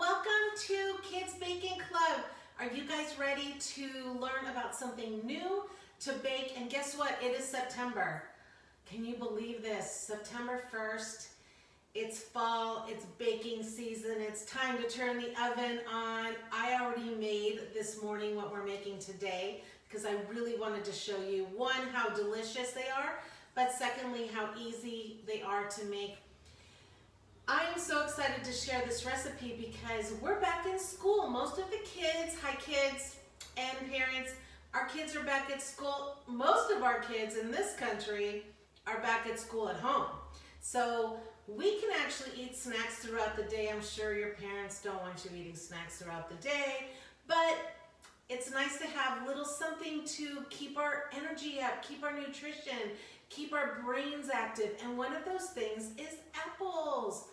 welcome to Kids Baking Club. Are you guys ready to learn about something new to bake? And guess what? It is September. Can you believe this? September 1st. It's fall, it's baking season, it's time to turn the oven on. I already made this morning what we're making today because I really wanted to show you, one, how delicious they are, but secondly, how easy they are to make. I am so excited to share this recipe because we're back in school. Most of the kids, hi kids and parents, our kids are back at school. Most of our kids in this country are back at school at home. So we can actually eat snacks throughout the day. I'm sure your parents don't want you eating snacks throughout the day, but it's nice to have a little something to keep our energy up, keep our nutrition, keep our brains active. And one of those things is apples.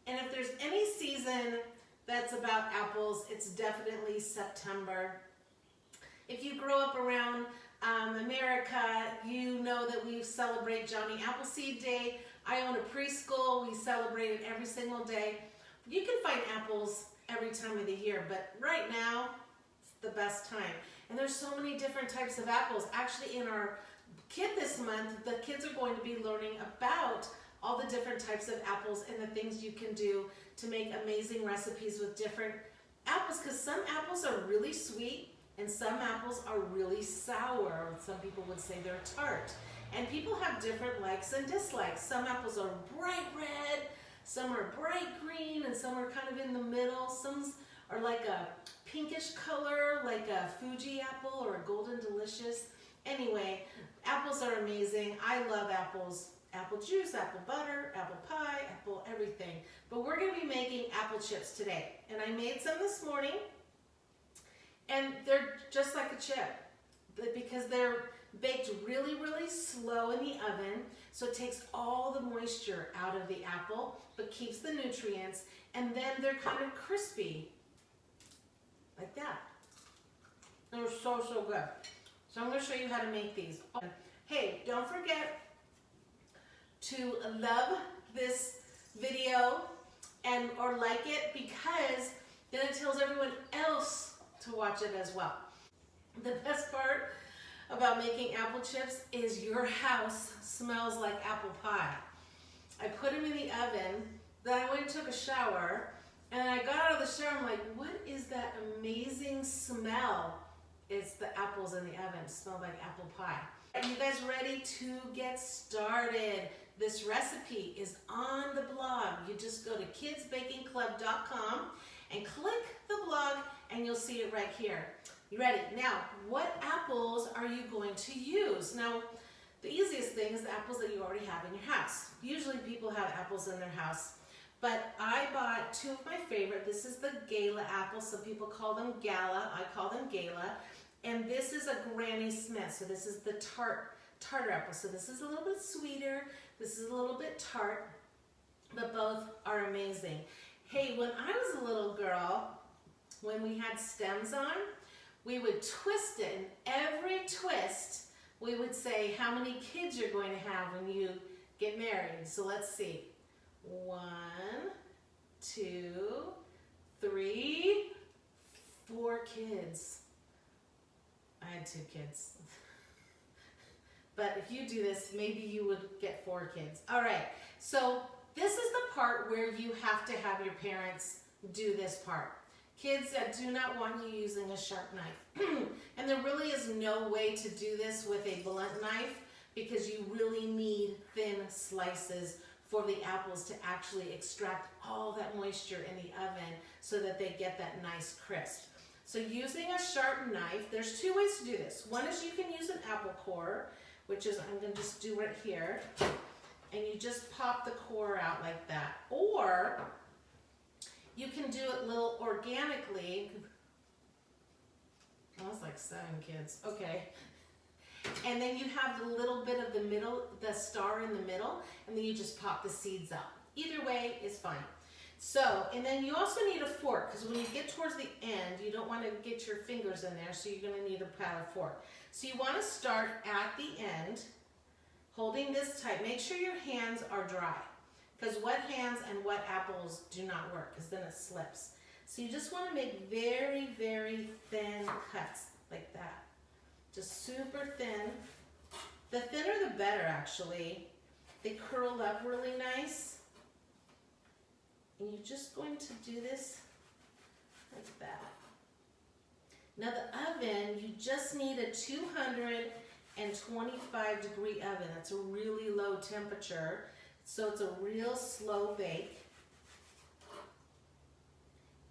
And if there's any season that's about apples, it's definitely September. If you grow up around America, you know that we celebrate Johnny Appleseed Day. I own a preschool. We celebrate it every single day. You can find apples every time of the year, but right now, it's the best time. And there's so many different types of apples. Actually, in our kit this month, the kids are going to be learning about all the different types of apples and the things you can do to make amazing recipes with different apples, because some apples are really sweet and some apples are really sour. Some people would say they're tart. And people have different likes and dislikes. Some apples are bright red, some are bright green, and some are kind of in the middle. Some are like a pinkish color, like a Fuji apple or a Golden Delicious. Anyway, apples are amazing. I love apples. Apple juice, apple butter, apple pie, apple everything. But we're going to be making apple chips today. And I made some this morning. And they're just like a chip because they're baked really, really slow in the oven. So it takes all the moisture out of the apple, but keeps the nutrients. And then they're kind of crispy, like that. They're so, so good. So I'm going to show you how to make these. Hey, don't forget to love this video and or like it, because then it tells everyone else to watch it as well. The best part about making apple chips is your house smells like apple pie. I put them in the oven, then I went and took a shower, and I got out of the shower, I'm like, what is that amazing smell? It's the apples in the oven. It smells like apple pie. Are you guys ready to get started? This recipe is on the blog. You just go to kidsbakingclub.com and click the blog and you'll see it right here. You ready? Now, what apples are you going to use? Now, the easiest thing is the apples that you already have in your house. Usually people have apples in their house, but I bought two of my favorite. This is the Gala apple. Some people call them Gala. I call them Gala. And this is a Granny Smith. So this is the tartar apple. So this is a little bit sweeter. This is a little bit tart, but both are amazing. Hey, when I was a little girl, when we had stems on, we would twist it, and every twist, we would say how many kids you're going to have when you get married. So let's see. 1, 2, 3, 4 kids. I had 2 kids. But if you do this, maybe you would get 4 kids. All right, so this is the part where you have to have your parents do this part. Kids that do not want you using a sharp knife. And there really is no way to do this with a blunt knife because you really need thin slices for the apples to actually extract all that moisture in the oven so that they get that nice crisp. So using a sharp knife, there's 2 ways to do this. One is you can use an apple core, which is, I'm going to just do right here, and you just pop the core out like that. Or you can do it a little organically. Oh, that's like 7 kids. Okay. And then you have the little bit of the middle, the star in the middle, and then you just pop the seeds out. Either way is fine. So, and then you also need a fork, because when you get towards the end, you don't want to get your fingers in there, so you're going to need a paddle fork. So you want to start at the end, holding this tight. Make sure your hands are dry, because wet hands and wet apples do not work, because then it slips. So you just want to make very, very thin cuts like that. Just super thin. The thinner the better, actually. They curl up really nice. And you're just going to do this like that. Now the oven, you just need a 225 degree oven. That's a really low temperature. So it's a real slow bake.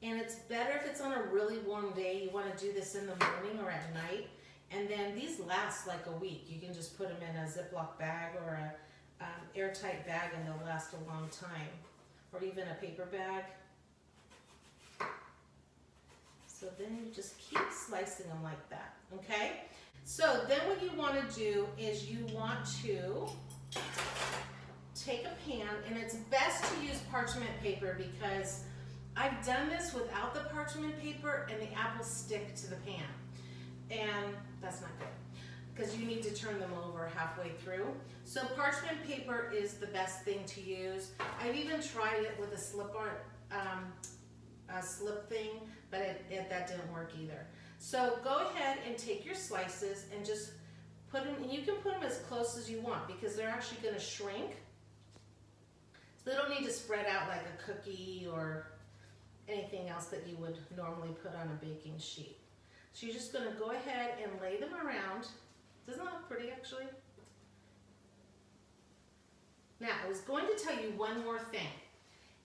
And it's better if it's on a really warm day. You want to do this in the morning or at night. And then these last like a week. You can just put them in a Ziploc bag or a airtight bag and they'll last a long time. Or even a paper bag. So then you just keep slicing them like that, okay? So then what you want to do is you want to take a pan, and it's best to use parchment paper because I've done this without the parchment paper and the apples stick to the pan. And that's not good because you need to turn them over halfway through. So parchment paper is the best thing to use. I've even tried it with a slip thing, but that didn't work either. So go ahead and take your slices and just put them, and you can put them as close as you want because they're actually going to shrink. So they don't need to spread out like a cookie or anything else that you would normally put on a baking sheet. So you're just going to go ahead and lay them around. Doesn't that look pretty actually? Now I was going to tell you one more thing.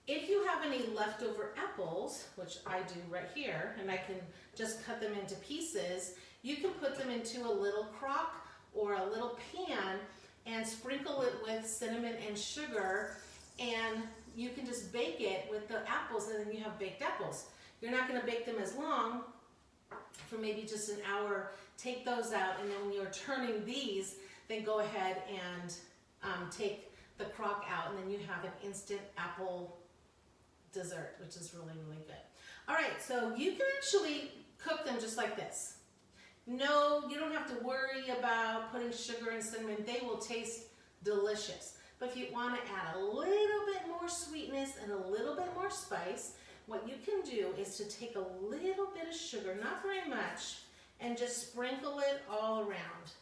If you have any leftover apples, which I do right here, and I can just cut them into pieces, you can put them into a little crock or a little pan and sprinkle it with cinnamon and sugar, and you can just bake it with the apples, and then you have baked apples. You're not going to bake them as long, for maybe just an hour. Take those out, and then when you're turning these, then go ahead and take the crock out, and then you have an instant apple dessert, which is really, really good. All right, so you can actually cook them just like this. No, you don't have to worry about putting sugar and cinnamon. They will taste delicious. But if you want to add a little bit more sweetness and a little bit more spice, what you can do is to take a little bit of sugar, not very much, and just sprinkle it all around.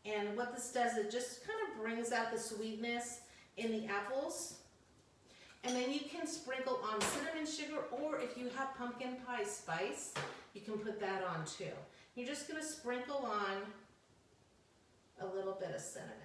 And what this does, it just kind of brings out the sweetness in the apples. And then you can sprinkle on cinnamon sugar, or if you have pumpkin pie spice, you can put that on too. You're just going to sprinkle on a little bit of cinnamon.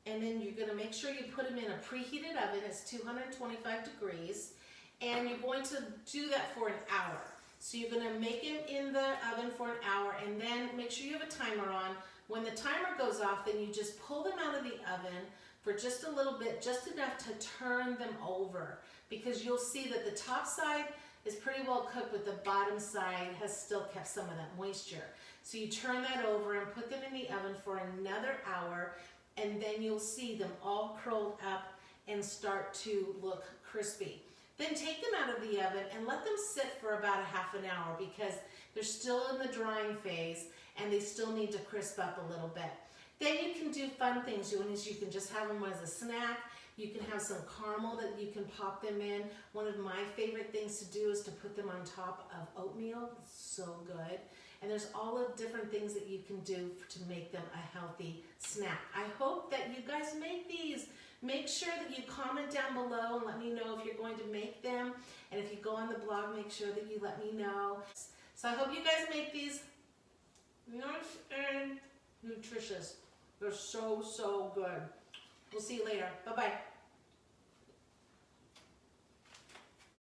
And then you're going to make sure you put them in a preheated oven. It's 225 degrees. And you're going to do that for an hour. So you're going to make them in the oven for an hour, and then make sure you have a timer on. When the timer goes off, then you just pull them out of the oven for just a little bit, just enough to turn them over. Because you'll see that the top side is pretty well cooked, but the bottom side has still kept some of that moisture. So you turn that over and put them in the oven for another hour, and then you'll see them all curled up and start to look crispy. Then take them out of the oven and let them sit for about a half an hour because they're still in the drying phase and they still need to crisp up a little bit. Then you can do fun things. You can just have them as a snack. You can have some caramel that you can pop them in. One of my favorite things to do is to put them on top of oatmeal. It's so good. And there's all the different things that you can do to make them a healthy snack. I hope that you guys make these. Make sure that you comment down below and let me know if you're going to make them. And if you go on the blog, make sure that you let me know. So I hope you guys make these nice and nutritious. They're so, so good. We'll see you later. Bye-bye.